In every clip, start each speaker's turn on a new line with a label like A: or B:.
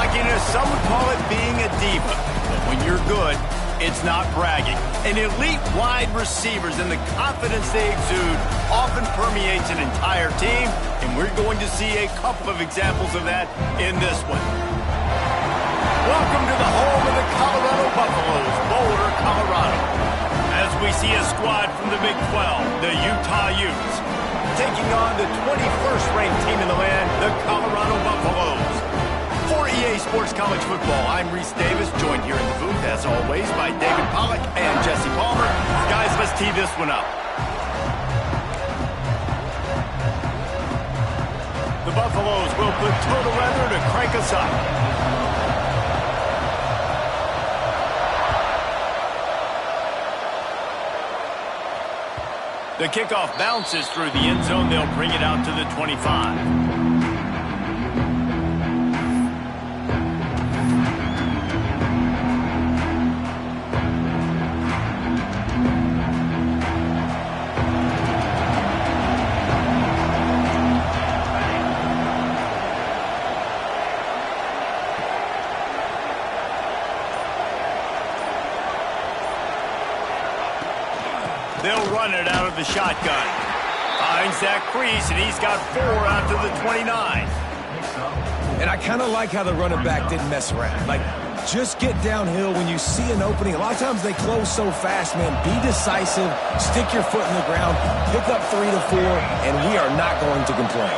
A: Cockiness, some would call it being a diva. But when you're good, it's not bragging. And elite wide receivers and the confidence they exude often permeates an entire team, and we're going to see a couple of examples of that in this one. Welcome to the home of the Colorado Buffaloes, Boulder, Colorado. As we see a squad from the Big 12, the Utah Utes, taking on the 21st ranked team in the land, the Colorado Buffaloes. For EA Sports College Football, I'm Reese Davis, joined here in the booth, as always, by David Pollack and Jesse Palmer. Guys, let's tee this one up. The Buffaloes will put total weather to crank us up. The kickoff bounces through the end zone. They'll bring it out to the 25. They'll run it out of the shotgun. Finds that crease, and he's got 4 out to the 29.
B: And I kind of like how the running back didn't mess around. Like, just get downhill when you see an opening. A lot of times they close so fast, man. Be decisive, stick your foot in the ground, pick up 3 to 4, and we are not going to complain.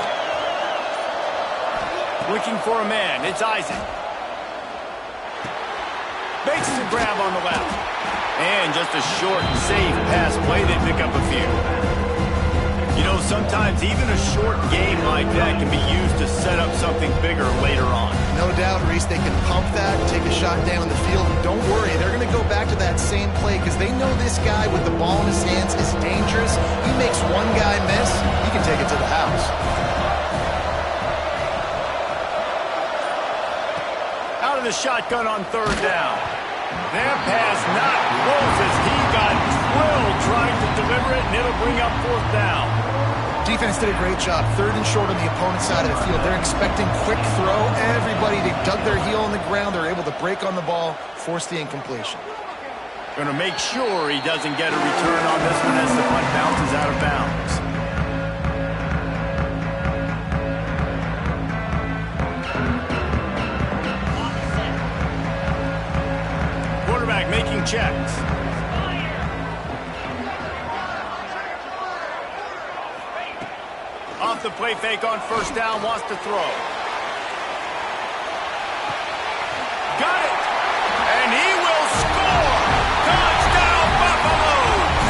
A: Looking for a man. It's Isaac. Makes the grab on the left. And just a short and safe pass play, they pick up a few. You know, sometimes even a short game like that can be used to set up something bigger later on.
C: No doubt, Reese, they can pump that, take a shot down the field, and don't worry, they're going to go back to that same play because they know this guy with the ball in his hands is dangerous. He makes one guy miss, he can take it to the house.
A: Out of the shotgun on 3rd down. That pass not close as he got drilled trying to deliver it, and it'll bring up 4th down.
C: Defense did a great job. 3rd and short on the opponent's side of the field. They're expecting quick throw. Everybody, they dug their heel on the ground. They're able to break on the ball, force the incompletion.
A: Going to make sure he doesn't get a return on this one as the punt bounces out of bounds. Making checks. Off the play fake on 1st down, wants to throw. Got it! And he will score! Touchdown, Buffaloes!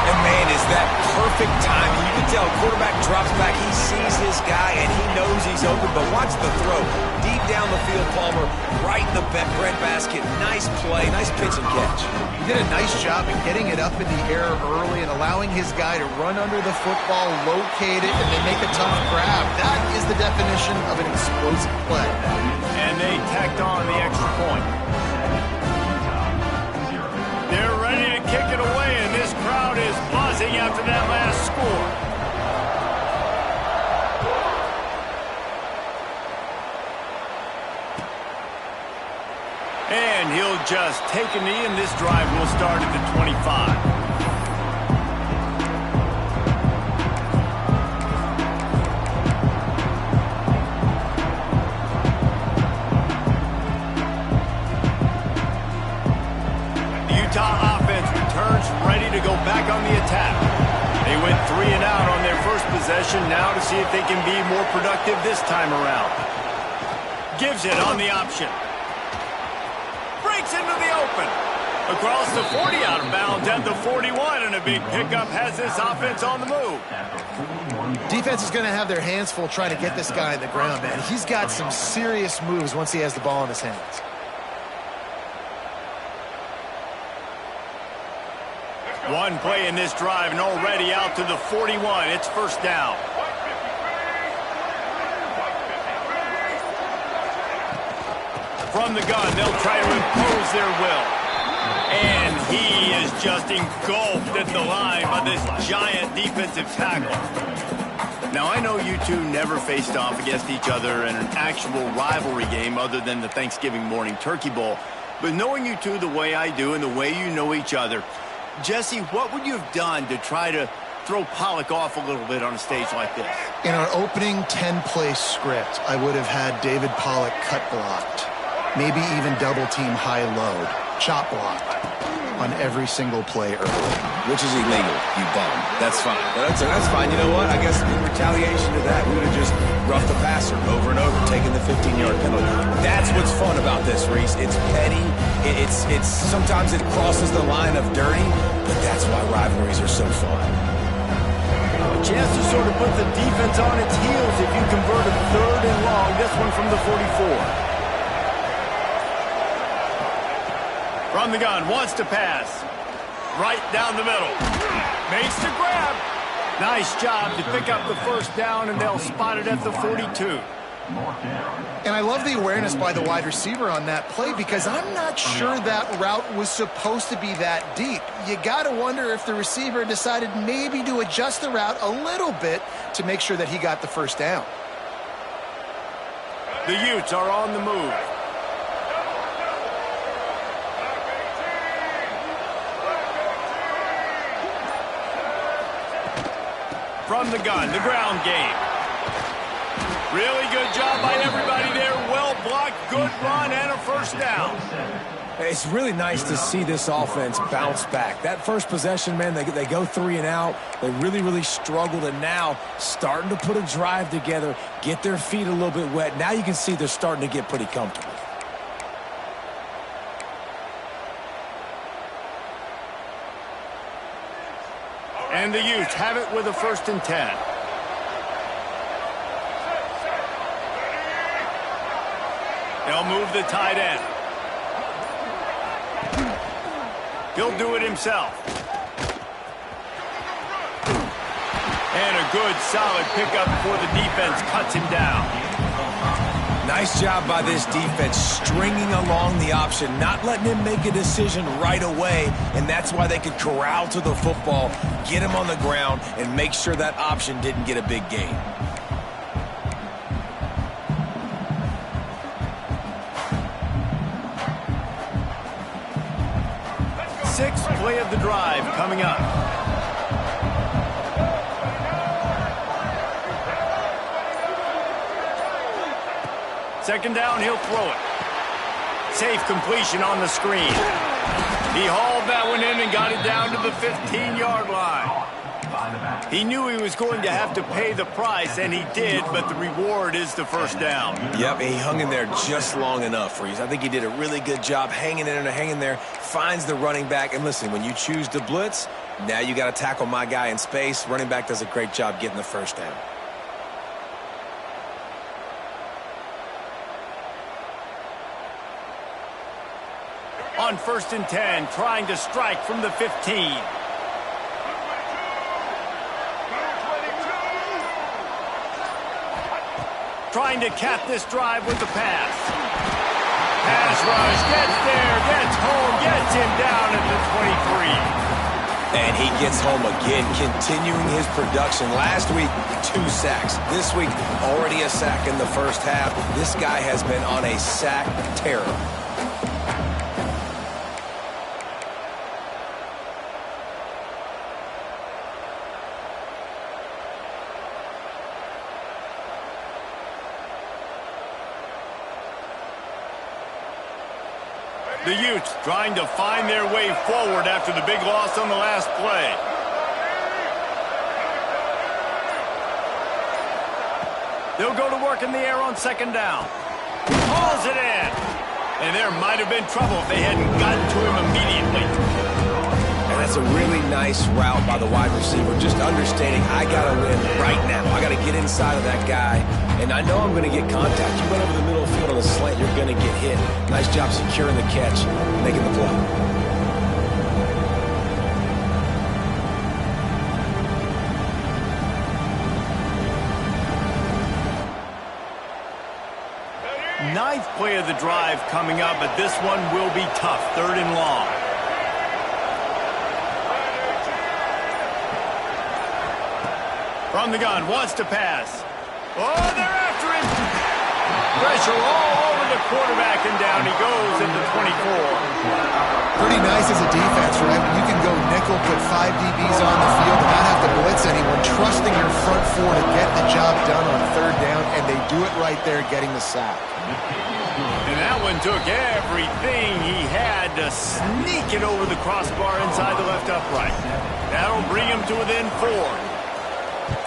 B: And man, is that perfect timing. You can tell quarterback drops back, he sees his guy, and he knows he's open, but watch the throw. Deep down the field, Palmer, right in the bread basket. Nice play, nice pitch and catch.
C: He did a nice job in getting it up in the air early and allowing his guy to run under the football, locate it, and then make a tough grab. That is the definition of an explosive play.
A: And they tacked on the extra point. They're ready to kick it away, and this crowd is buzzing after that last score. And he'll just take a knee, and this drive will start at the 25. The Utah offense returns ready to go back on the attack. They went 3 and out on their first possession, now to see if they can be more productive this time around. Gives it on the option. Breaks into the open. Across the 40, out of bounds at the 41, and a big pickup has this offense on the move.
C: Defense is going to have their hands full trying to get this guy on the ground, man. He's got some serious moves once he has the ball in his hands.
A: One play in this drive, and already out to the 41. It's 1st down. From the gun, they'll try to impose their will. And he is just engulfed at the line by this giant defensive tackle. Now, I know you two never faced off against each other in an actual rivalry game other than the Thanksgiving morning turkey bowl. But knowing you two the way I do and the way you know each other, Jesse, what would you have done to try to throw Pollock off a little bit on a stage like this?
C: In our opening 10-play script, I would have had David Pollock cut blocked, maybe even double-team high-load, chop blocked on every single play early.
B: Which is illegal, you bum. That's fine. That's fine. You know what? I guess in retaliation to that, we would have just roughed the passer over and over, taking the 15-yard penalty. That's what's fun about this, Reese. It's petty. It's sometimes it crosses the line of dirty, but that's why rivalries are so fun.
A: A chance to sort of put the defense on its heels if you convert a 3rd and long. This one from the 44. From the gun, wants to pass. Right down the middle. Makes the grab. Nice job to pick up the first down, and they'll spot it at the 42.
C: And I love the awareness by the wide receiver on that play because I'm not sure that route was supposed to be that deep. You got to wonder if the receiver decided maybe to adjust the route a little bit to make sure that he got the first down.
A: The Utes are on the move. From the gun, the ground game. Really good job by everybody there. Well blocked, good run, and a first down.
B: It's really nice to see this offense bounce back. That first possession, man, they go 3 and out. They really struggled, and now starting to put a drive together, get their feet a little bit wet. Now you can see they're starting to get pretty comfortable.
A: And the Utes have it with a 1st and 10. They'll move the tight end. He'll do it himself. And a good, solid pickup before the defense cuts him down.
B: Nice job by this defense, stringing along the option, not letting him make a decision right away, and that's why they could corral to the football, get him on the ground, and make sure that option didn't get a big gain.
A: Sixth play of the drive coming up. Second down, he'll throw it. Safe completion on the screen. He hauled that one in and got it down to the 15-yard line. He knew he was going to have to pay the price, and he did, but the reward is the first down.
B: Yep, he hung in there just long enough, Reese. I think he did a really good job hanging there, finds the running back. And listen, when you choose to blitz, now you got to tackle my guy in space. Running back does a great job getting the first down.
A: On 1st and 10, trying to strike from the 15. Trying to cap this drive with the pass. Pass rush, gets there, gets home, gets him down at the 23.
B: And he gets home again, continuing his production. Last week, 2 sacks. This week, already a sack in the first half. This guy has been on a sack terror.
A: The Utes trying to find their way forward after the big loss on the last play. They'll go to work in the air on second down. Hauls it in. And there might have been trouble if they hadn't gotten to him immediately.
B: And that's a really nice route by the wide receiver, just understanding I got to win right now. I got to get inside of that guy, and I know I'm going to get contact. You went over the middle of the field on a slant, you're going to get hit. Nice job securing the catch, making the play.
A: Ninth play of the drive coming up, but this one will be tough. 3rd and long. From the gun, wants to pass. Oh, they're after him. Pressure all over the quarterback, and down he goes at the 24.
C: Pretty nice as a defense, right? When you can go nickel, put 5 DBs on the field, and not have to blitz anyone, trusting your front four to get the job done on third down, and they do it right there, getting the sack.
A: And that one took everything he had to sneak it over the crossbar inside the left upright. That'll bring him to within 4.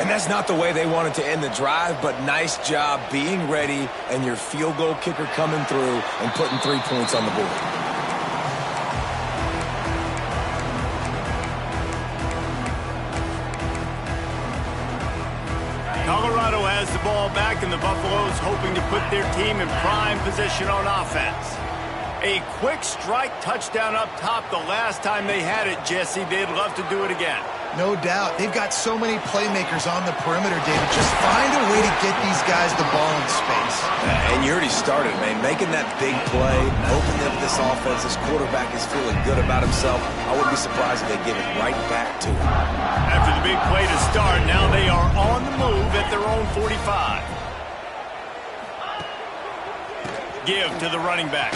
B: And that's not the way they wanted to end the drive, but nice job being ready and your field goal kicker coming through and putting 3 points on the board.
A: Colorado has the ball back, and the Buffaloes hoping to put their team in prime position on offense. A quick strike touchdown up top the last time they had it, Jesse. They'd love to do it again.
C: No doubt. They've got so many playmakers on the perimeter, David. Just find a way to get these guys the ball in space.
B: And you already started, man. Making that big play, opening up this offense. This quarterback is feeling good about himself. I wouldn't be surprised if they give it right back to him.
A: After the big play to start, now they are on the move at their own 45. Give to the running back.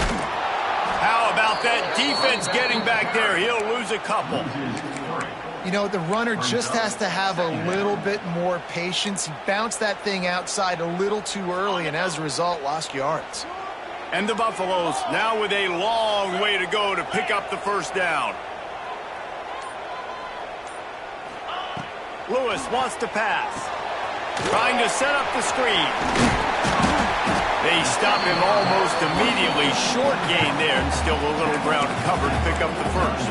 A: How about that defense getting back there? He'll lose a couple.
C: You know, the runner just has to have a little bit more patience. He bounced that thing outside a little too early, and as a result, lost yards.
A: And the Buffaloes now with a long way to go to pick up the first down. Lewis wants to pass. Trying to set up the screen. They stop him almost immediately. Short gain there, and still a little ground cover to pick up the first.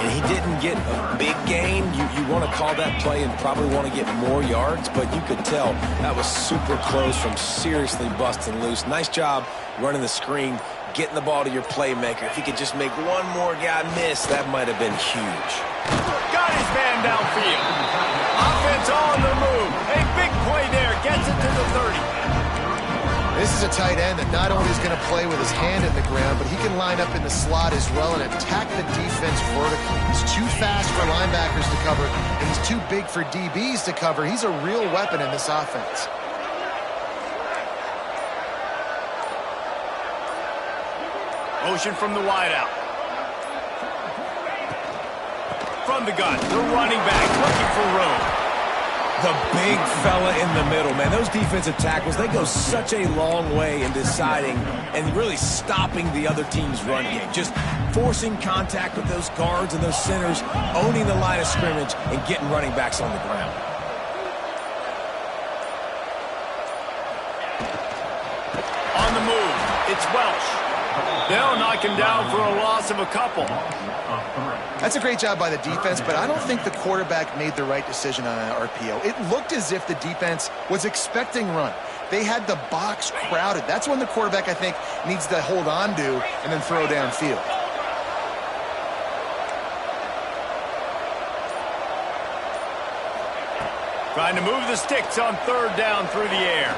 B: And he didn't get a big gain. You want to call that play and probably want to get more yards, but you could tell that was super close from seriously busting loose. Nice job running the screen, getting the ball to your playmaker. If he could just make one more guy miss, that might have been huge.
A: Got his man downfield. Offense on the move. A big play there. Gets it to the 30.
C: This is a tight end that not only is going to play with his hand in the ground, but he can line up in the slot as well and attack the defense vertically. He's too fast for linebackers to cover, and he's too big for DBs to cover. He's a real weapon in this offense.
A: Motion from the wideout. From the gun, the running back looking for room.
B: The big fella in the middle, man. Those defensive tackles, they go such a long way in deciding and really stopping the other team's run game. Just forcing contact with those guards and those centers, owning the line of scrimmage, and getting running backs on the ground.
A: On the move, it's Welch. They'll knock him down for a loss of a couple.
C: That's a great job by the defense, but I don't think the quarterback made the right decision on an RPO. It looked as if the defense was expecting run. They had the box crowded. That's when the quarterback, I think, needs to hold on to and then throw downfield.
A: Trying to move the sticks on third down through the air.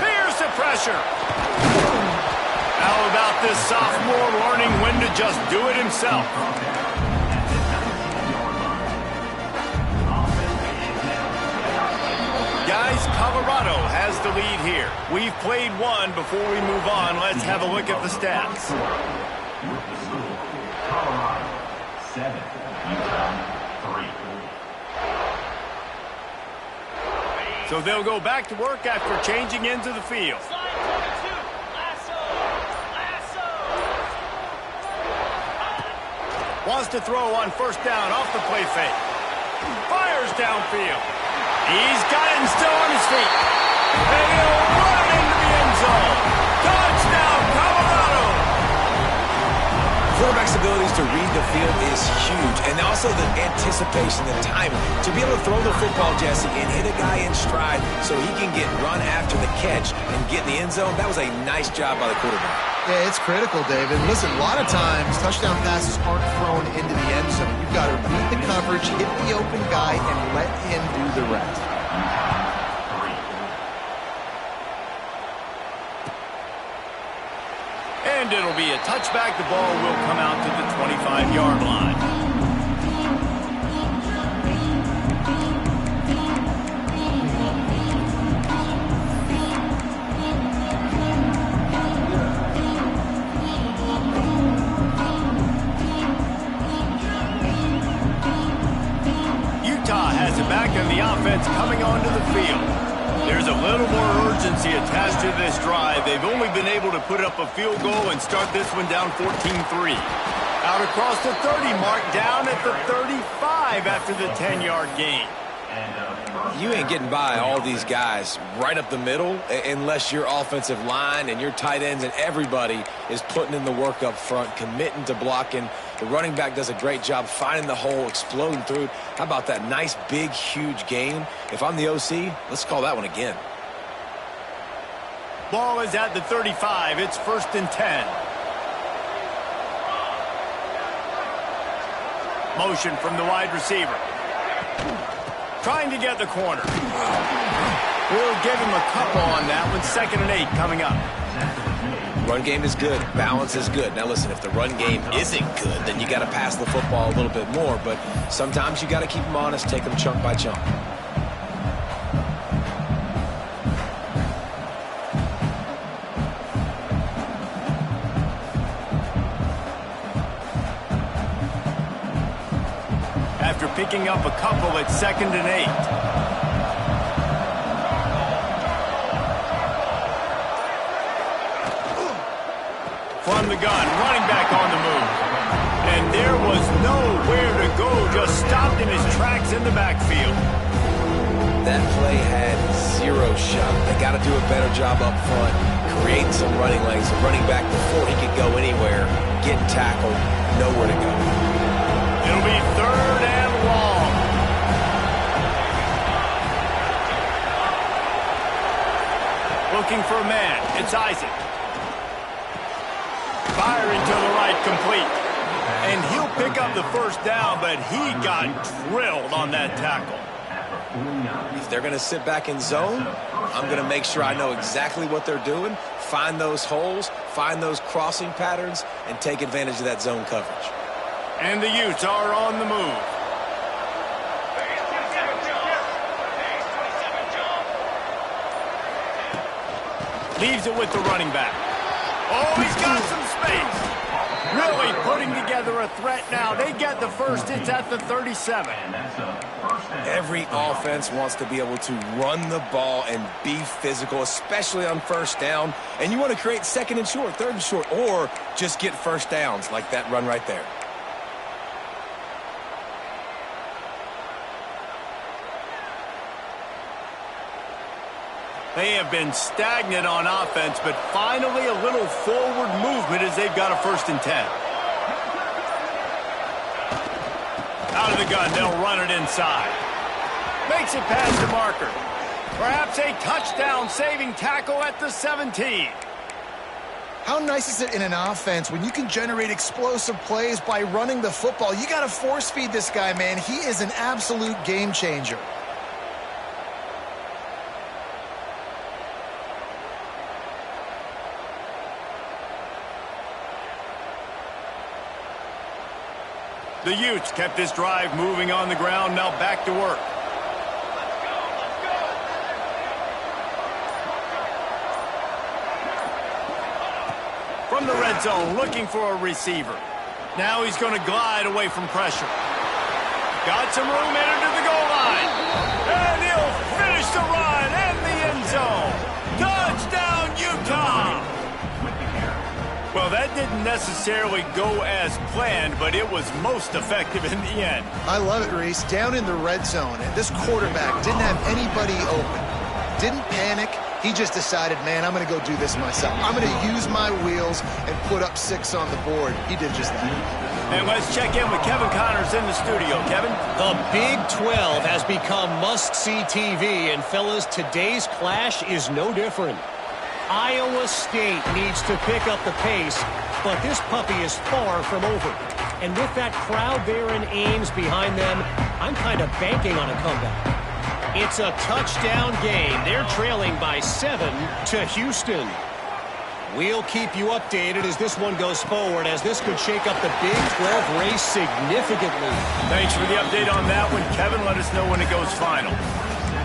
A: Here's the pressure. How about this sophomore learning when to just do it himself? Guys, Colorado has the lead here. We've played one. Before we move on, let's have a look at the stats.
D: Colorado 7, Utah 3.
A: So they'll go back to work after changing into the field. Wants to throw on first down off the play fake. Fires downfield. He's got it and still on his feet. And he'll run into the end zone. Touchdown, Colorado!
B: Quarterback's abilities to read the field is huge, and also the anticipation, the timing. To be able to throw the football, Jesse, and hit a guy in stride so he can get run after the catch and get in the end zone, that was a nice job by the quarterback.
C: Yeah, it's critical, David. Listen, a lot of times, touchdown passes aren't thrown into the end zone. You've got to read the coverage, hit the open guy, and let him do the rest.
A: And it'll be a touchback. The ball will come out to the 25-yard line. back and the offense coming onto the field. There's a little more urgency attached to this drive. They've only been able to put up a field goal and start this one down 14-3. Out across the 30 mark, down at the 35 after the 10-yard gain.
B: You ain't getting by all these guys right up the middle unless your offensive line and your tight ends and everybody is putting in the work up front, committing to blocking. The running back does a great job finding the hole, exploding through it. How about that nice, big, huge gain? If I'm the OC, let's call that one again.
A: Ball is at the 35. It's 1st and 10. Motion from the wide receiver. Trying to get the corner. We'll give him a couple on that one. 2nd and 8 coming up.
B: Run game is good. Balance is good. Now listen, if the run game isn't good, then you got to pass the football a little bit more. But sometimes you got to keep them honest, take them chunk by chunk.
A: After picking up a couple at 2nd and 8. From the gun, running back on the move. And there was nowhere to go, just stopped in his tracks in the backfield.
B: That play had zero shot. They got to do a better job up front, creating some running lanes. The running back, before he could go anywhere, getting tackled, nowhere to go.
A: It'll be 3rd and long. Looking for a man. It's Isaac. Firing to the right, complete. And he'll pick up the 1st down, but he got drilled on that tackle.
B: If they're going to sit back in zone, I'm going to make sure I know exactly what they're doing, find those holes, find those crossing patterns, and take advantage of that zone coverage.
A: And the Utes are on the move. Leaves it with the running back. Oh, he's got some space. Really putting together a threat now. They get the 1st. It's at the 37.
B: Every offense wants to be able to run the ball and be physical, especially on 1st down. And you want to create 2nd and short, 3rd and short, or just get 1st downs like that run right there.
A: They have been stagnant on offense, but finally a little forward movement as they've got a 1st and 10. Out of the gun, they'll run it inside. Makes it past the marker. Perhaps a touchdown-saving tackle at the 17.
C: How nice is it in an offense when you can generate explosive plays by running the football? You got to force feed this guy, man. He is an absolute game changer.
A: The Utes kept this drive moving on the ground, now back to work. From the red zone, looking for a receiver. Now he's going to glide away from pressure. Got some room headed to the goal line. And he'll finish the run and the end zone. Touchdown, Utah! Well, that didn't necessarily go as planned, but it was most effective in the end.
C: I love it, Reese. Down in the red zone, and this quarterback didn't have anybody open. Didn't panic. He just decided, man, I'm going to go do this myself. I'm going to use my wheels and put up 6 on the board. He did just that.
A: And let's check in with Kevin Connors in the studio. Kevin?
E: The Big 12 has become must-see TV, and fellas, today's clash is no different. Iowa State needs to pick up the pace, but this puppy is far from over. And with that crowd there in Ames behind them, I'm kind of banking on a comeback. It's a touchdown game. They're trailing by 7 to Houston. We'll keep you updated as this one goes forward, as this could shake up the Big 12 race significantly.
A: Thanks for the update on that one, Kevin. Let us know when it goes final.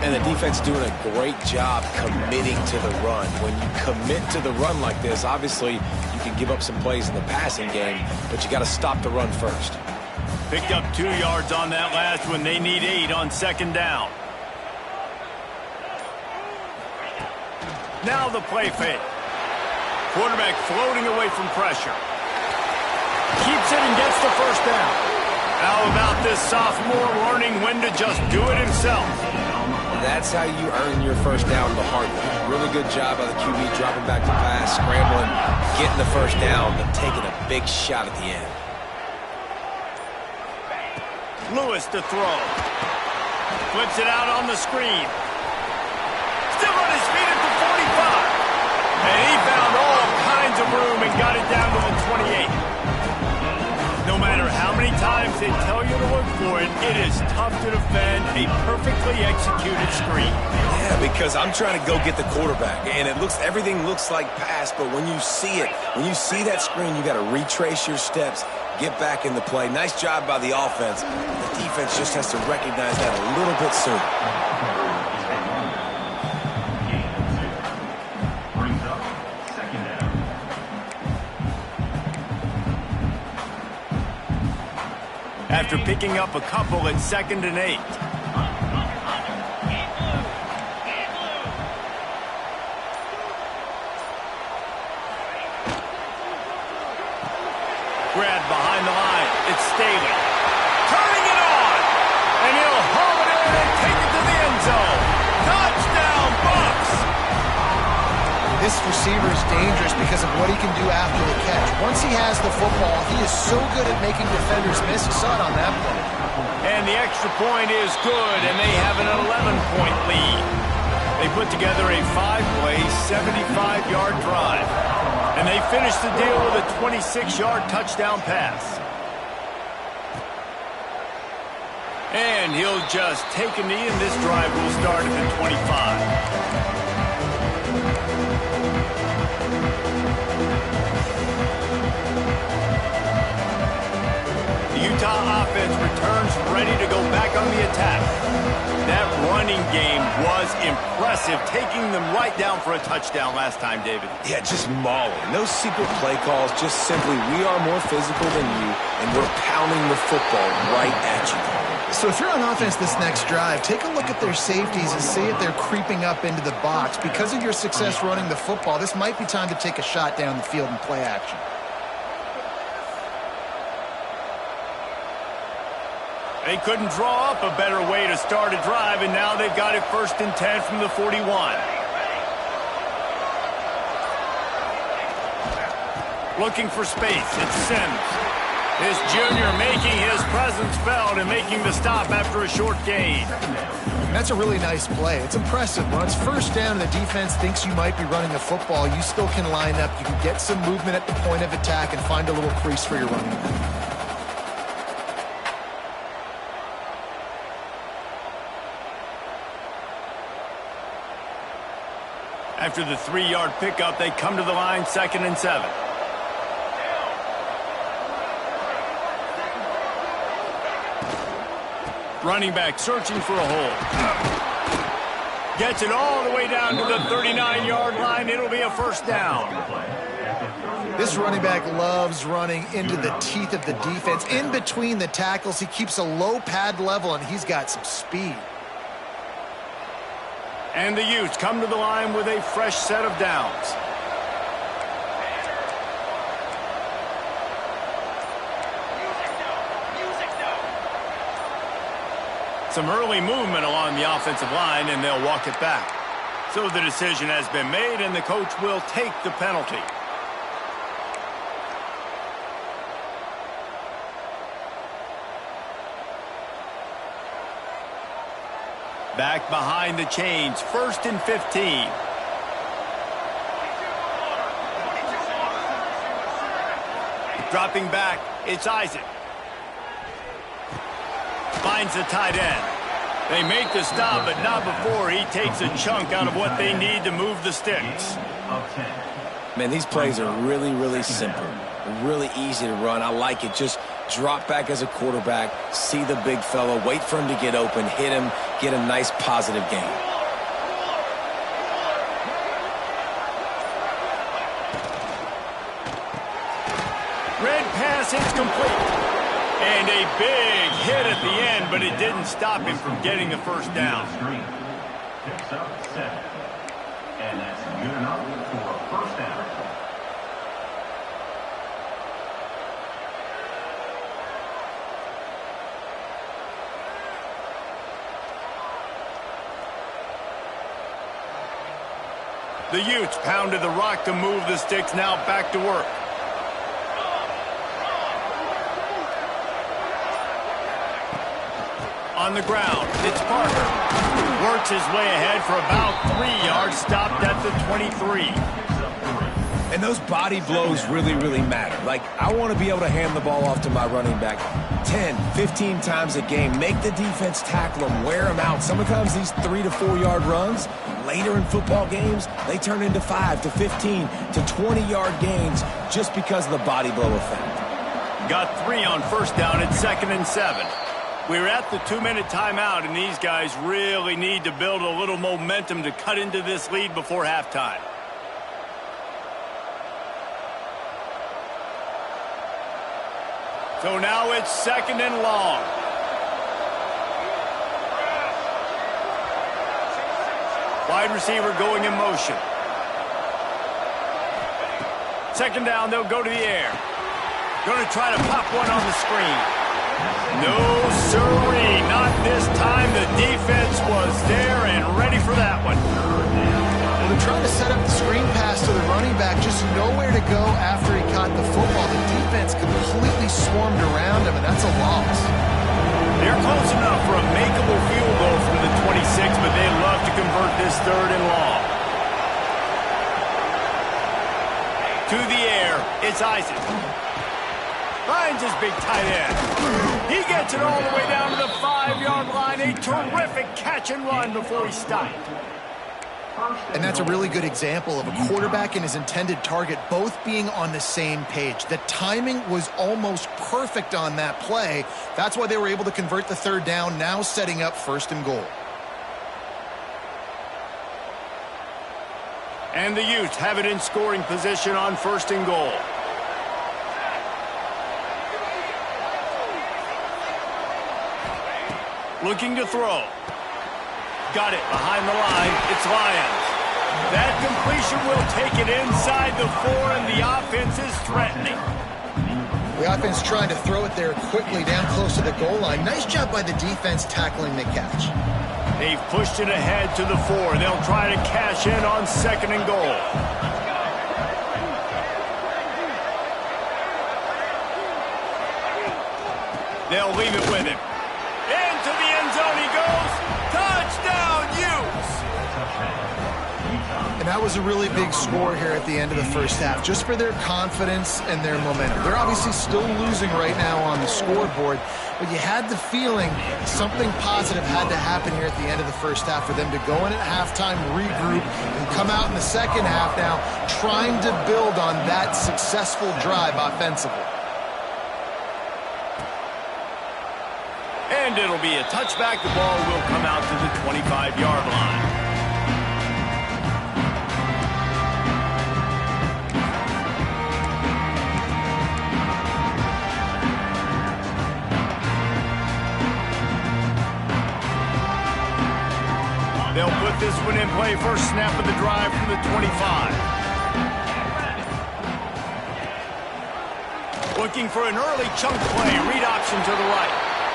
B: And the defense doing a great job committing to the run. When you commit to the run like this, obviously you can give up some plays in the passing game, but you got to stop the run first.
A: Picked up 2 yards on that last one. They need 8 on second down. Now the play fake. Quarterback floating away from pressure. Keeps it and gets the first down. How about this sophomore learning when to just do it himself?
B: That's how you earn your first down the hard way. Really good job by the QB dropping back to pass, scrambling, getting the first down, but taking a big shot at the end.
A: Lewis to throw. Flips it out on the screen. Still on his feet at the 45. And he found all kinds of room and got it down to the 28. No matter how many times they tell you to look for it, it is tough to defend a perfectly executed screen.
B: Yeah, because I'm trying to go get the quarterback, and everything looks like pass, but when you see it, when you see that screen, you got to retrace your steps, get back in the play. Nice job by the offense. The defense just has to recognize that a little bit sooner.
A: After picking up a couple at 2nd and 8. Grab behind the line. It's Staley. Turning it on. And he'll haul it in and take it to the end zone. Touchdown, Bucs!
C: This receiver is dangerous because of what he can do after the catch. Once he has the football, he is so good at making defenders miss. You saw it on that play.
A: And the extra point is good, and they have an 11-point lead. They put together a 5-play, 75-yard drive. And they finish the deal with a 26-yard touchdown pass. And he'll just take a knee, and this drive will start at the 25. The Utah offense returns ready to go back on the attack. That running game was impressive, taking them right down for a touchdown last time, David.
B: Yeah, just mauling. No secret play calls, just simply we are more physical than you, and we're pounding the football right at you.
C: So if you're on offense this next drive, take a look at their safeties and see if they're creeping up into the box. Because of your success running the football, this might be time to take a shot down the field and play action.
A: They couldn't draw up a better way to start a drive, and now they've got it 1st and 10 from the 41. Looking for space, it's Sims. This junior making his presence felt and making the stop after a short gain.
C: That's a really nice play. It's impressive. When it's 1st down and the defense thinks you might be running the football, you still can line up. You can get some movement at the point of attack and find a little crease for your running back.
A: After the 3-yard pickup, they come to the line 2nd and 7. Running back searching for a hole. Gets it all the way down to the 39-yard line. It'll be a 1st down.
C: This running back loves running into the teeth of the defense. In between the tackles, he keeps a low pad level, and he's got some speed.
A: And the Utes come to the line with a fresh set of downs. Some early movement along the offensive line, and they'll walk it back. So the decision has been made, and the coach will take the penalty. Back behind the chains, 1st and 15. Dropping back, it's Isaac. Finds the tight end. They make the stop, but not before he takes a chunk out of what they need to move the sticks.
B: Man, these plays are really, really simple. Really easy to run. I like it. Just drop back as a quarterback, see the big fella, wait for him to get open, hit him, get a nice positive gain.
A: Red pass, it's complete. And And a big hit at the end, but it didn't stop him from getting the first down.
D: Picks up 7. And that's good enough for a first down.
A: The Utes pounded the rock to move the sticks, now back to work. On the ground, it's Parker. Works his way ahead for about 3 yards, stopped at the 23.
B: And those body blows really, really matter. Like, I want to be able to hand the ball off to my running back 10, 15 times a game. Make the defense tackle them, wear them out. Sometimes these 3 to 4 yard runs, later in football games, they turn into 5 to 15 to 20 yard gains just because of the body blow effect.
A: Got 3 on first down at 2nd and 7. We're at the 2-minute timeout, and these guys really need to build a little momentum to cut into this lead before halftime. So now it's 2nd and long. Wide receiver going in motion. 2nd down, they'll go to the air. Going to try to pop one on the screen. No, sirree, not this time. The defense was there and ready for that one.
C: Well, they're trying to set up the screen pass to the running back, just nowhere to go after he caught the football. The defense completely swarmed around him, and that's a loss.
A: They're close enough for a makeable field goal from the 26, but they'd love to convert this 3rd and long. To the air, it's Isaac. Finds his big tight end. He gets it all the way down to the 5-yard line. A terrific catch and run before he stopped.
C: And that's a really good example of a quarterback and his intended target both being on the same page. The timing was almost perfect on that play. That's why they were able to convert the 3rd down, now setting up 1st and goal.
A: And the Utes have it in scoring position on 1st and goal. Looking to throw. Got it behind the line. It's Lyons. That completion will take it inside the 4, and the offense is threatening.
C: The offense trying to throw it there quickly down close to the goal line. Nice job by the defense tackling the catch.
A: They've pushed it ahead to the 4. They'll try to cash in on 2nd and goal. They'll leave it with him. Into the end zone he goes. Touchdown, Utes!
C: And that was a really big score here at the end of the first half, just for their confidence and their momentum. They're obviously still losing right now on the scoreboard, but you had the feeling something positive had to happen here at the end of the first half for them to go in at halftime, regroup, and come out in the second half now trying to build on that successful drive offensively.
A: And it'll be a touchback. The ball will come out to the 25-yard line. They'll put this one in play. First snap of the drive from the 25. Looking for an early chunk play. Read option to the right.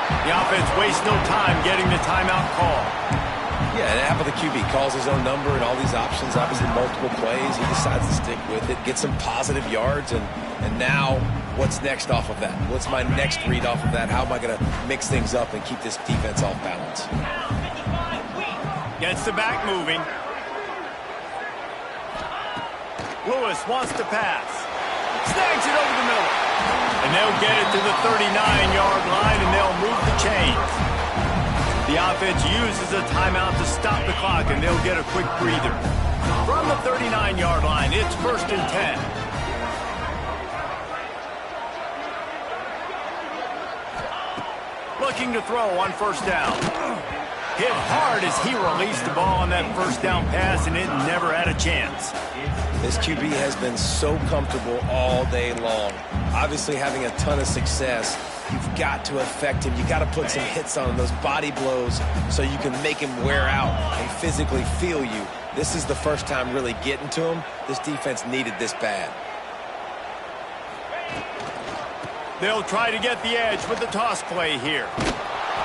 A: The offense wastes no time getting the timeout call.
B: Yeah, and after the QB calls his own number and all these options, obviously multiple plays, he decides to stick with it, get some positive yards, and now what's next off of that? What's my next read off of that? How am I going to mix things up and keep this defense off balance?
A: Gets the back moving. Lewis wants to pass. Snags it over the middle. And they'll get it to the 39-yard line, and they'll move the chains. The offense uses a timeout to stop the clock, and they'll get a quick breather. From the 39-yard line, it's 1st and 10. Looking to throw on 1st down. Hit hard as he released the ball on that 1st down pass, and it never had a chance.
B: This QB has been so comfortable all day long. Obviously having a ton of success, You've got to affect him. You got to put some hits on him, those body blows, so you can make him wear out and physically feel you. This is the first time really getting to him. This defense needed this bad.
A: They'll try to get the edge with the toss play here.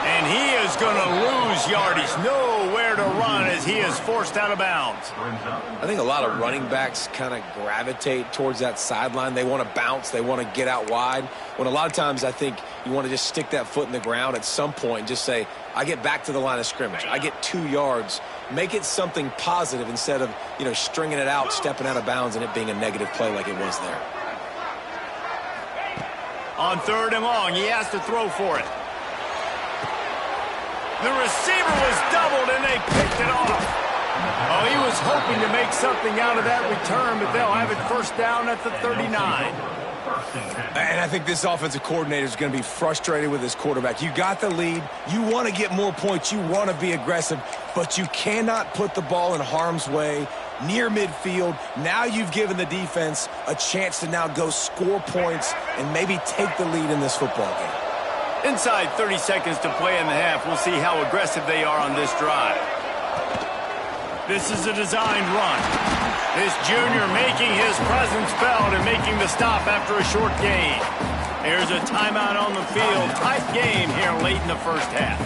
A: And he is going to lose yardage. Nowhere to run as he is forced out of bounds.
B: I think a lot of running backs kind of gravitate towards that sideline. They want to bounce. They want to get out wide. When a lot of times I think you want to just stick that foot in the ground at some point and just say, I get back to the line of scrimmage. I get 2 yards. Make it something positive instead of, stringing it out, stepping out of bounds, and it being a negative play like it was there.
A: On 3rd and long, he has to throw for it. The receiver was doubled, and they picked it off. Oh, he was hoping to make something out of that return, but they'll have it first down at the 39.
B: And I think this offensive coordinator is going to be frustrated with his quarterback. You got the lead. You want to get more points. You want to be aggressive, but you cannot put the ball in harm's way near midfield. Now you've given the defense a chance to now go score points and maybe take the lead in this football game.
A: Inside 30 seconds to play in the half. We'll see how aggressive they are on this drive. This is a designed run. This junior making his presence felt and making the stop after a short gain. There's a timeout on the field. Tight game here late in the first half.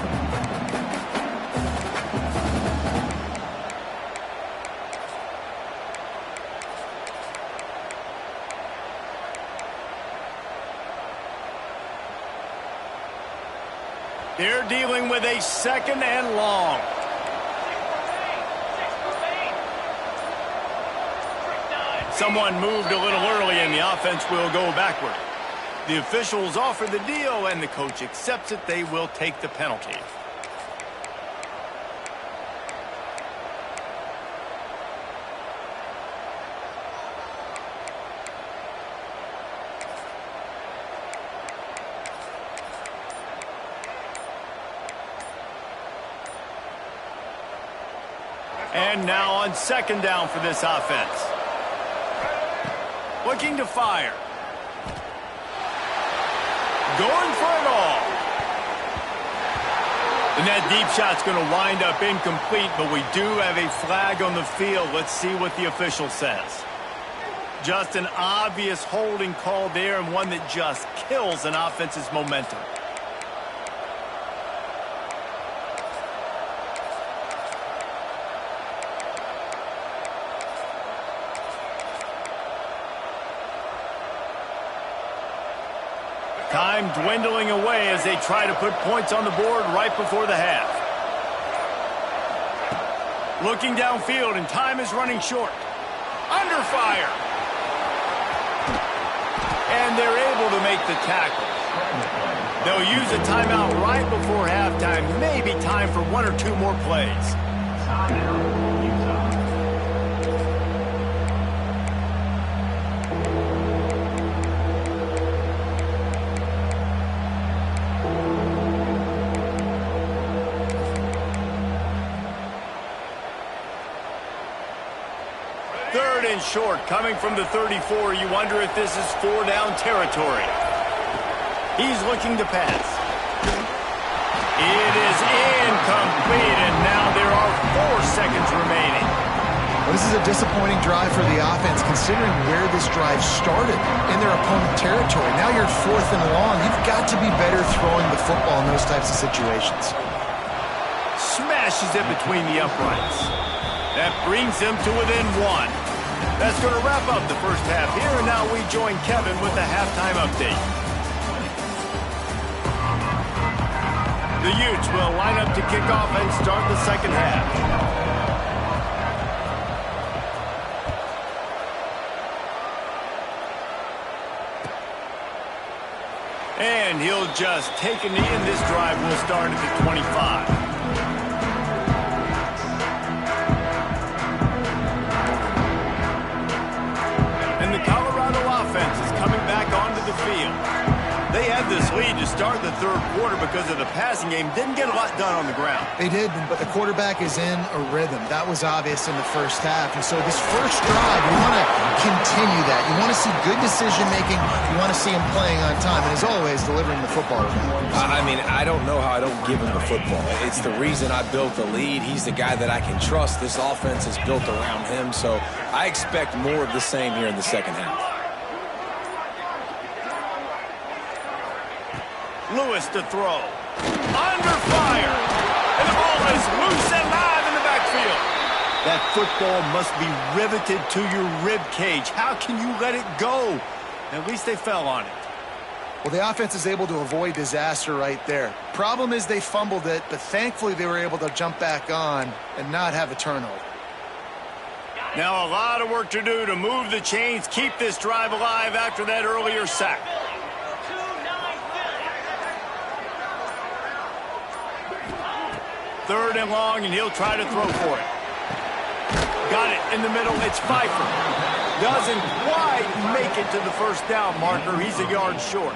A: They're dealing with a 2nd and long. Someone moved a little early and the offense will go backward. The officials offer the deal and the coach accepts it. They will take the penalty. And now on 2nd down for this offense. Looking to fire. Going for it all. And that deep shot's going to wind up incomplete, but we do have a flag on the field. Let's see what the official says. Just an obvious holding call there, and one that just kills an offense's momentum. Time dwindling away as they try to put points on the board right before the half. Looking downfield, and time is running short. Under fire. And they're able to make the tackle. They'll use a timeout right before halftime. Maybe time for 1 or 2 more plays. Short coming from the 34. You wonder if this is 4-down territory. He's looking to pass. It is incomplete, and now there are 4 seconds remaining.
C: Well, this is a disappointing drive for the offense considering where this drive started in their opponent territory. Now you're 4th and long. You've got to be better throwing the football in those types of situations.
A: Smashes it between the uprights. That brings them to within 1. That's going to wrap up the first half here, and now we join Kevin with the halftime update. The Utes will line up to kick off and start the second half. And he'll just take a knee, and this drive will start at the 25. They had this lead to start the third quarter because of the passing game. Didn't get a lot done on the ground.
C: They did, but the quarterback is in a rhythm. That was obvious in the first half. And so this first drive, you want to continue that. You want to see good decision-making. You want to see him playing on time. And as always, delivering the football.
B: I mean, I don't know how I don't give him the football. It's the reason I built the lead. He's the guy that I can trust. This offense is built around him. So I expect more of the same here in the second half.
A: Lewis to throw. Under fire. And the ball is loose and live in the backfield. That football must be riveted to your rib cage. How can you let it go? At least they fell on it.
C: Well, the offense is able to avoid disaster right there. Problem is they fumbled it, but thankfully they were able to jump back on and not have a turnover.
A: Now a lot of work to do to move the chains, keep this drive alive after that earlier sack. Third and long, and he'll try to throw for it. Got it in the middle. It's Pfeiffer. Doesn't quite make it to the first down marker. He's a yard short.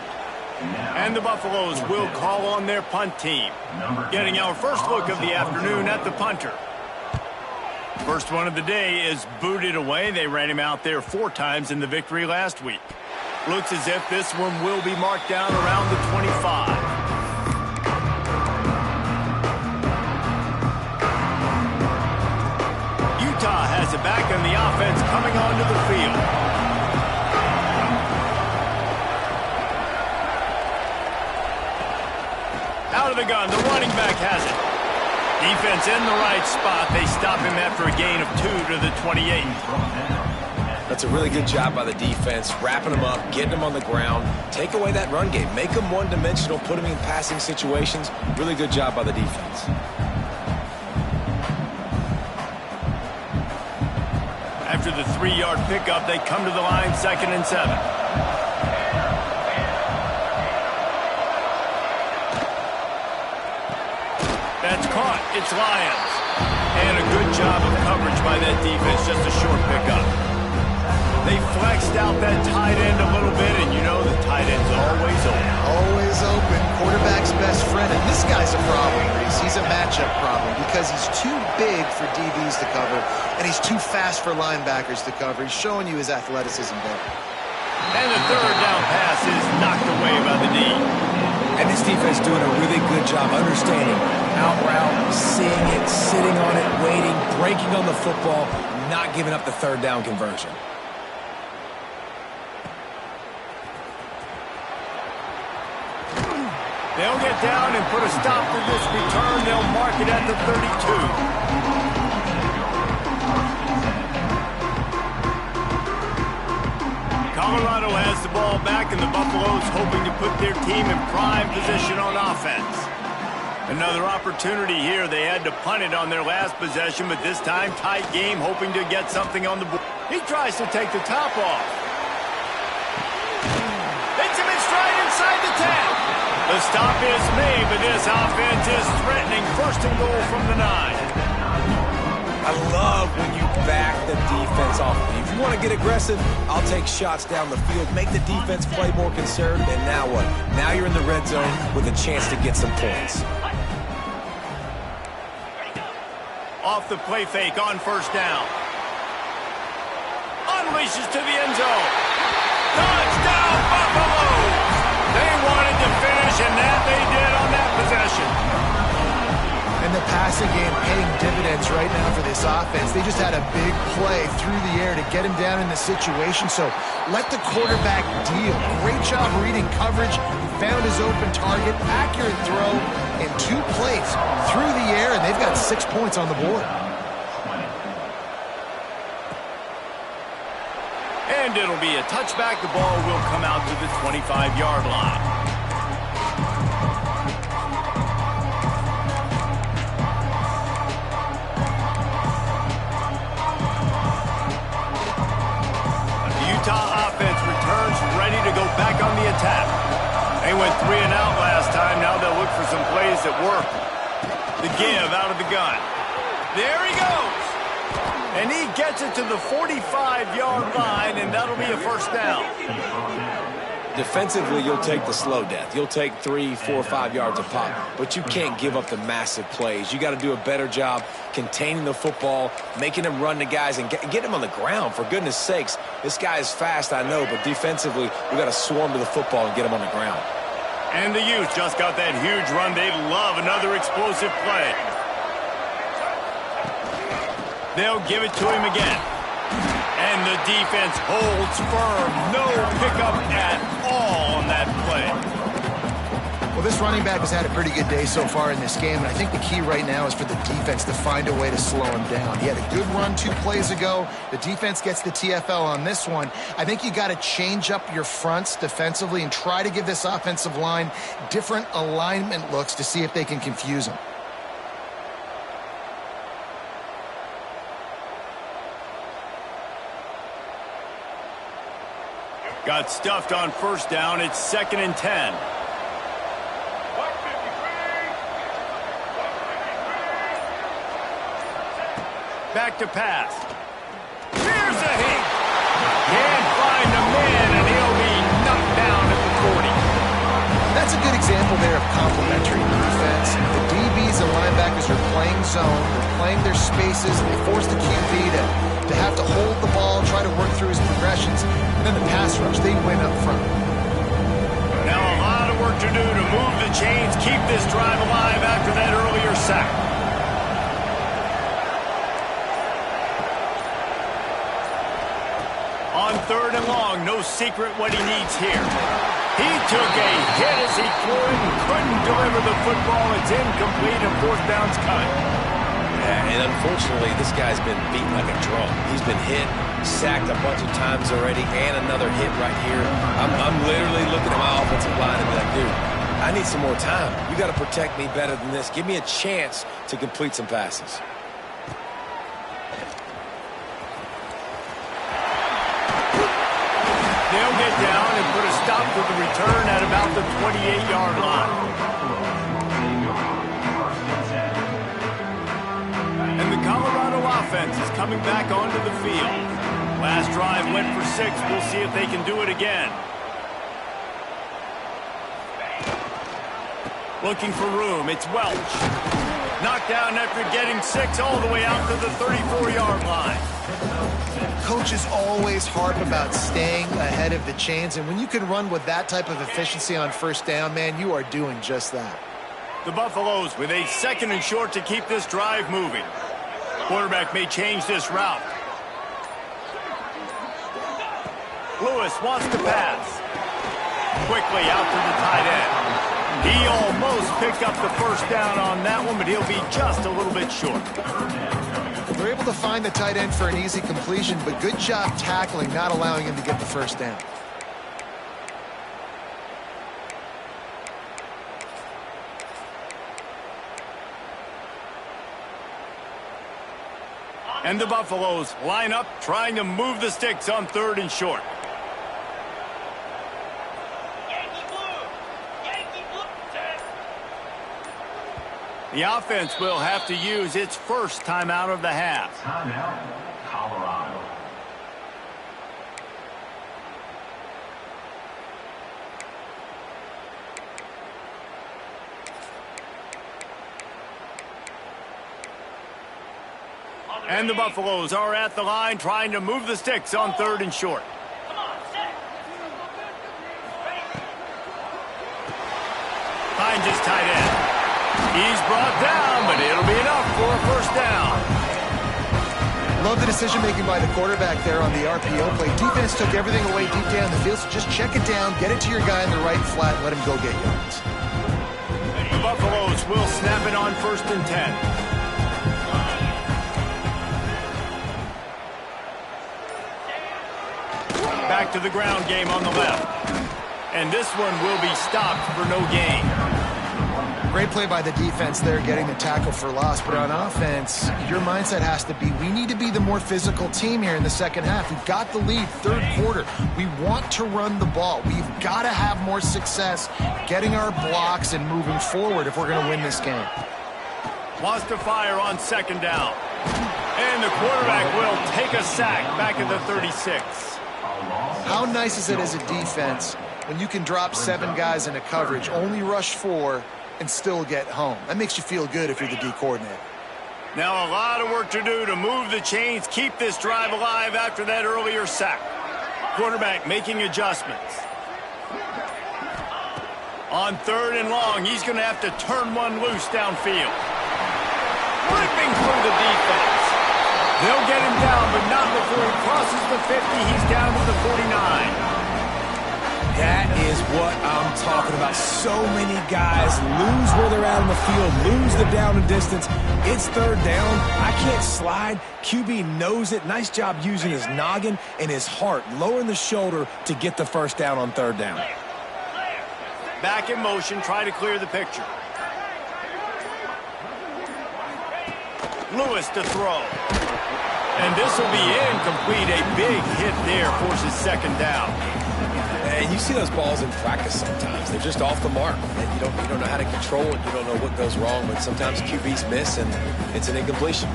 A: And the Buffaloes will call on their punt team. Getting our first look of the afternoon at the punter. First one of the day is booted away. They ran him out there 4 times in the victory last week. Looks as if this one will be marked down around the 25. Has it back in the offense coming onto the field. Out of the gun, the running back has it. Defense in the right spot. They stop him after a gain of 2 to the 28.
B: That's a really good job by the defense, wrapping him up, getting him on the ground, take away that run game, make him one-dimensional, put him in passing situations. Really good job by the defense.
A: After the 3-yard pickup, they come to the line, 2nd and 7. That's caught. It's Lions. And a good job of coverage by that defense, just a short pickup. They flexed out that tight end a little bit, and you know the tight end's always open.
C: Always open. Quarterback's best friend. And this guy's a problem, Reese. He's a matchup problem because he's too big for DBs to cover, and he's too fast for linebackers to cover. He's showing you his athleticism there.
A: And the third down pass is knocked away by the D.
B: And this defense doing a really good job understanding out route, seeing it, sitting on it, waiting, breaking on the football, not giving up the third down conversion.
A: They'll get down and put a stop to this return. They'll mark it at the 32. Colorado has the ball back, and the Buffaloes hoping to put their team in prime position on offense. Another opportunity here. They had to punt it on their last possession, but this time tight game, hoping to get something on the board. He tries to take the top off. Hits him in stride inside the 10. The stop is made, but this offense is threatening. 1st and goal from the 9.
B: I love when you back the defense off. If you want to get aggressive, I'll take shots down the field, make the defense play more conservative, and now what? Now you're in the red zone with a chance to get some points.
A: Off the play fake on 1st down. Unleashes to the end zone. Touchdown, Buffalo! They wanted to finish, and that they did on that possession.
C: And the passing game paying dividends right now for this offense. They just had a big play through the air to get him down in the situation. So let the quarterback deal. Great job reading coverage. He found his open target, accurate throw, and 2 plays through the air, and they've got 6 points on the board.
A: And it'll be a touchback. The ball will come out to the 25-yard line. The Utah offense returns ready to go back on the attack. They went 3 and out last time. Now they'll look for some plays that work. The give out of the gun. There he goes. And he gets it to the 45-yard line, and that'll be a 1st down.
B: defensively, you'll take the slow death. You'll take 3, 4, 5 yards a pop, but you can't give up the massive plays. You got to do a better job containing the football, making them run the guys, and get them on the ground. For goodness sakes, this guy is fast, I know, but defensively, we got to swarm to the football and get him on the ground.
A: And the youth just got that huge run. They love another explosive play. They'll give it to him again. And the defense holds firm. No pickup at all on that play.
C: Well, this running back has had a pretty good day so far in this game, and I think the key right now is for the defense to find a way to slow him down. He had a good run 2 plays ago. The defense gets the TFL on this one. I think you got to change up your fronts defensively and try to give this offensive line different alignment looks to see if they can confuse him.
A: Got stuffed on first down. It's 2nd and 10. Back to pass. Here's a hit. Can't find a man, and he'll be knocked down at the 40.
C: That's a good example there of complementary defense. The DBs and linebackers are playing zone. They're playing their spaces. They force the QB to have to hold the ball, try to work through his progressions. And then the pass rush, they win up front.
A: Now a lot of work to do to move the chains, keep this drive alive after that earlier sack. On 3rd and long, no secret what he needs here. He took a hit as he threw it and couldn't deliver the football. It's incomplete and 4th down's coming.
B: Yeah, and unfortunately, this guy's been beaten like a drum. He's been hit, sacked a bunch of times already, and another hit right here. I'm literally looking at my offensive line and be like, dude, I need some more time. You got to protect me better than this. Give me a chance to complete some passes.
A: They'll get down and put a stop to the return at about the 28-yard line. And the Colorado offense is coming back onto the field. Last drive went for 6. We'll see if they can do it again. Looking for room. It's Welch. Knocked down after getting 6 all the way out to the 34-yard line.
C: Coaches always harp about staying ahead of the chains, and when you can run with that type of efficiency on first down, man, you are doing just that.
A: The Buffaloes with a 2nd and short to keep this drive moving. Quarterback may change this route. Lewis wants to pass. Quickly out to the tight end. He almost picked up the first down on that one, but he'll be just a little bit short.
C: They're able to find the tight end for an easy completion, but good job tackling, not allowing him to get the first down.
A: And the Buffaloes line up, trying to move the sticks on 3rd and short. The offense will have to use its first timeout of the half.
D: Timeout, Colorado.
A: And the Buffaloes are at the line trying to move the sticks on 3rd and short. Finds his tight end. He's brought down, but it'll be enough for a first down.
C: Love the decision-making by the quarterback there on the RPO play. Defense took everything away deep down the field, so just check it down, get it to your guy in the right flat, and let him go get yards.
A: The Buffaloes will snap it on 1st and 10. Back to the ground game on the left. And this one will be stopped for no gain.
C: Great play by the defense there, getting the tackle for loss. But on offense, your mindset has to be, we need to be the more physical team here in the second half. We've got the lead, 3rd quarter. We want to run the ball. We've got to have more success getting our blocks and moving forward if we're going to win this game.
A: Wants to fire on 2nd down. And the quarterback will take a sack back at the 36.
C: How nice is it as a defense when you can drop 7 guys into coverage, only rush 4, and still get home. That makes you feel good if you're the D coordinator.
A: Now a lot of work to do to move the chains, keep this drive alive after that earlier sack. Quarterback making adjustments. On 3rd and long, he's going to have to turn one loose downfield. Ripping through the defense. They'll get him down, but not before he crosses the 50. He's down to the 49.
B: That is what I'm talking about. So many guys lose where they're at on the field, lose the down and distance. It's 3rd down. I can't slide. QB knows it. Nice job using his noggin and his heart, lowering the shoulder to get the 1st down on 3rd down.
A: Back in motion, try to clear the picture. Lewis to throw. And this will be incomplete. A big hit there forces 2nd down.
B: And you see those balls in practice sometimes. They're just off the mark. And you don't know how to control it. You don't know what goes wrong. But sometimes QBs miss, and it's an incompletion.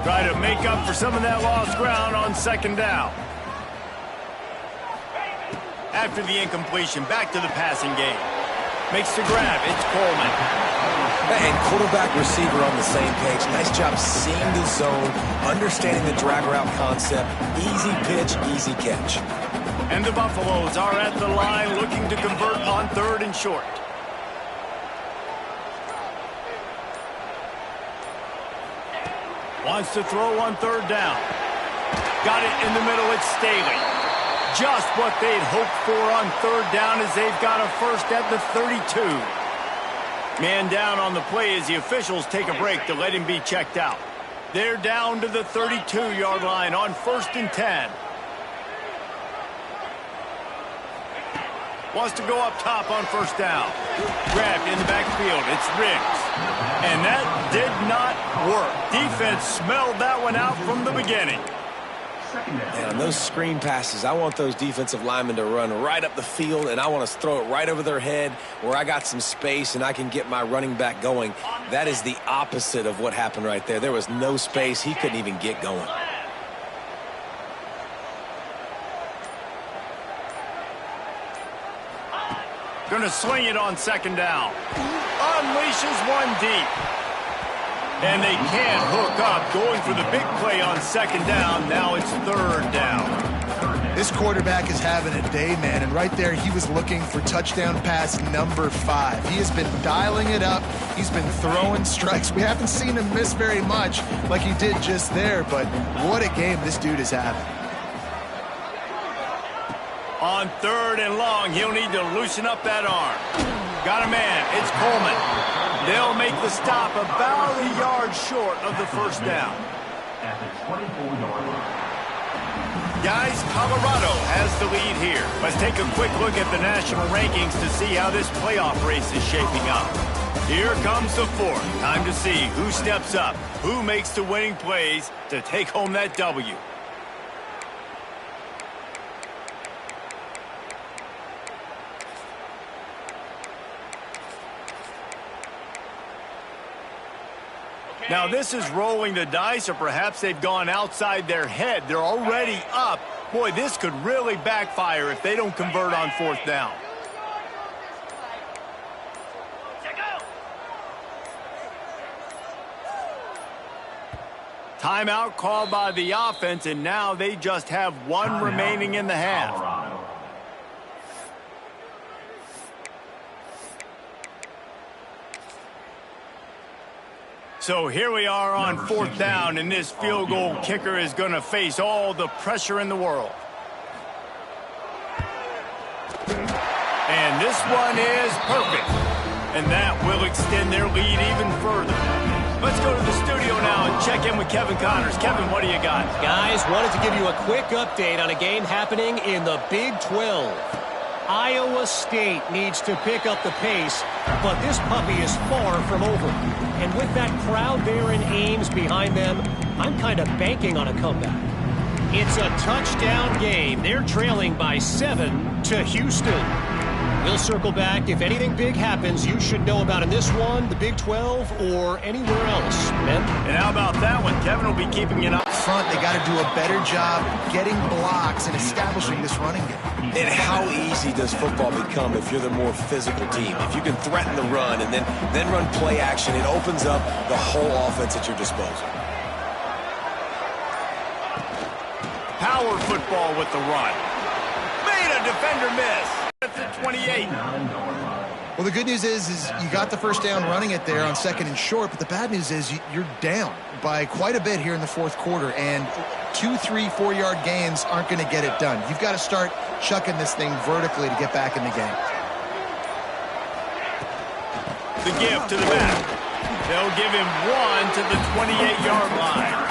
A: Try to make up for some of that lost ground on 2nd down. After the incompletion, back to the passing game. Makes the grab. It's Coleman.
B: And quarterback, receiver on the same page. Nice job seeing the zone, understanding the drag route concept. Easy pitch, easy catch.
A: And the Buffaloes are at the line looking to convert on 3rd and short. Wants to throw on 3rd down. Got it in the middle. It's Staley. Just what they'd hoped for on 3rd down as they've got a 1st at the 32. Man down on the play as the officials take a break to let him be checked out. They're down to the 32-yard line on 1st and 10. Wants to go up top on 1st down. Grabbed in the backfield. It's Riggs. And that did not work. Defense smelled that one out from the beginning.
B: And on those screen passes, I want those defensive linemen to run right up the field, and I want to throw it right over their head where I got some space and I can get my running back going. That is the opposite of what happened right there. There was no space. He couldn't even get going.
A: Going to swing it on 2nd down. Unleashes one deep. And they can't hook up. Going for the big play on 2nd down. Now it's 3rd down.
C: This quarterback is having a day, man. And right there, he was looking for touchdown pass number 5. He has been dialing it up. He's been throwing strikes. We haven't seen him miss very much like he did just there. But what a game this dude is having.
A: On 3rd and long, he'll need to loosen up that arm. Got a man. It's Coleman. They'll make the stop about a yard short of the 1st down.
D: At the 24-yard line.
A: Guys, Colorado has the lead here. Let's take a quick look at the national rankings to see how this playoff race is shaping up. Here comes the 4th. Time to see who steps up, who makes the winning plays to take home that W. Now, this is rolling the dice, or perhaps they've gone outside their head. They're already up. Boy, this could really backfire if they don't convert on 4th down. Timeout called by the offense, and now they just have one remaining in the half.
D: Colorado.
A: So here we are on 4th down, and this field goal kicker is going to face all the pressure in the world. And this one is perfect. And that will extend their lead even further. Let's go to the studio now and check in with Kevin Connors. Kevin, what do you got?
E: Guys, wanted to give you a quick update on a game happening in the Big 12. Iowa State needs to pick up the pace, but this puppy is far from over. And with that crowd there in Ames behind them, I'm kind of banking on a comeback. It's a touchdown game. They're trailing by 7 to Houston. We'll circle back. If anything big happens, you should know about in this one, the Big 12, or anywhere else. Men?
A: And how about that one? Kevin will be keeping an eye.
C: Front, they got to do a better job getting blocks and establishing this running game.
B: And how easy does football become if you're the more physical team? If you can threaten the run and then run play action, it opens up the whole offense at your disposal.
A: Power football with the run. Made a defender miss. That's at 28.
C: Well, the good news is you got the first down running it there on 2nd and short, but the bad news is you're down by quite a bit here in the 4th quarter, and 2, 3, 4-yard gains aren't going to get it done. You've got to start chucking this thing vertically to get back in the game.
A: The give to the back. They'll give him 1 to the 28-yard line.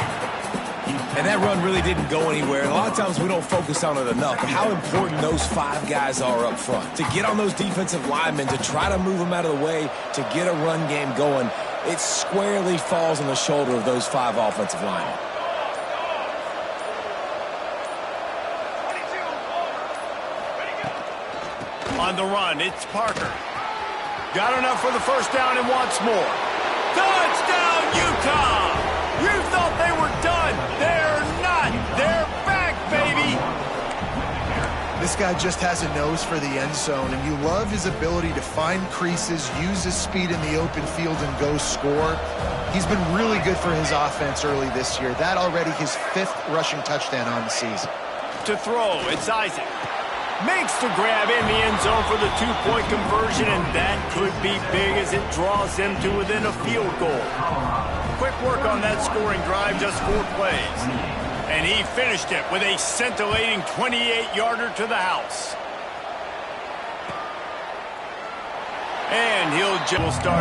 B: And that run really didn't go anywhere. And a lot of times we don't focus on it enough, but how important those 5 guys are up front. To get on those defensive linemen, to try to move them out of the way, to get a run game going, it squarely falls on the shoulder of those 5 offensive linemen.
A: On the run, it's Parker. Got enough for the first down and wants more. Touchdown, Utah! You thought they were done. They're not. They're back, baby.
C: This guy just has a nose for the end zone, and you love his ability to find creases, use his speed in the open field, and go score. He's been really good for his offense early this year. That already his 5th rushing touchdown on the season.
A: To throw, it's Isaac. Makes the grab in the end zone for the 2-point conversion, and that could be big as it draws them to within a field goal. Quick work on that scoring drive, just 4 plays. And he finished it with a scintillating 28-yarder to the house. And he'll start.